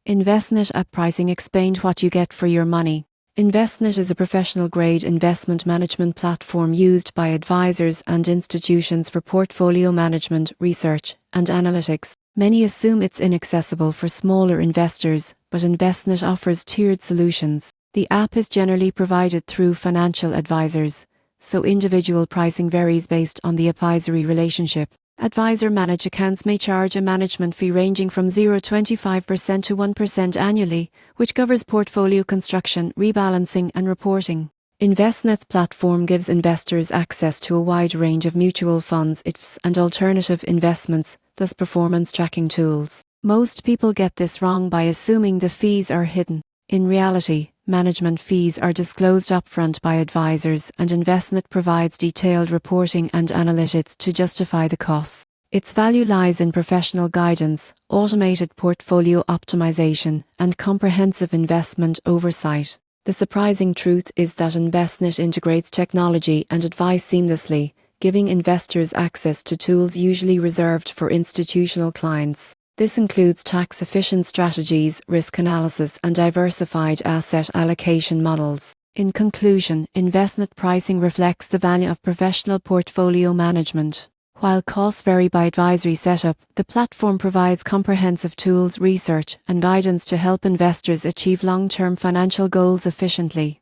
Envestnet app pricing explained what you get for your money. Envestnet is a professional-grade investment management platform used by advisors and institutions for portfolio management, research, and analytics. Many assume it's inaccessible for smaller investors, but Envestnet offers tiered solutions. The app is generally provided through financial advisors, so individual pricing varies based on the advisory relationship. Advisor-managed accounts may charge a management fee ranging from 0.25% to 1% annually, which covers portfolio construction, rebalancing and reporting. Envestnet's platform gives investors access to a wide range of mutual funds, ETFs and alternative investments, thus performance tracking tools. Most people get this wrong by assuming the fees are hidden. In reality, management fees are disclosed upfront by advisors, and Envestnet provides detailed reporting and analytics to justify the costs. Its value lies in professional guidance, automated portfolio optimization, and comprehensive investment oversight. The surprising truth is that Envestnet integrates technology and advice seamlessly, giving investors access to tools usually reserved for institutional clients. This includes tax-efficient strategies, risk analysis, and diversified asset allocation models. In conclusion, Envestnet pricing reflects the value of professional portfolio management. While costs vary by advisory setup, the platform provides comprehensive tools, research, and guidance to help investors achieve long-term financial goals efficiently.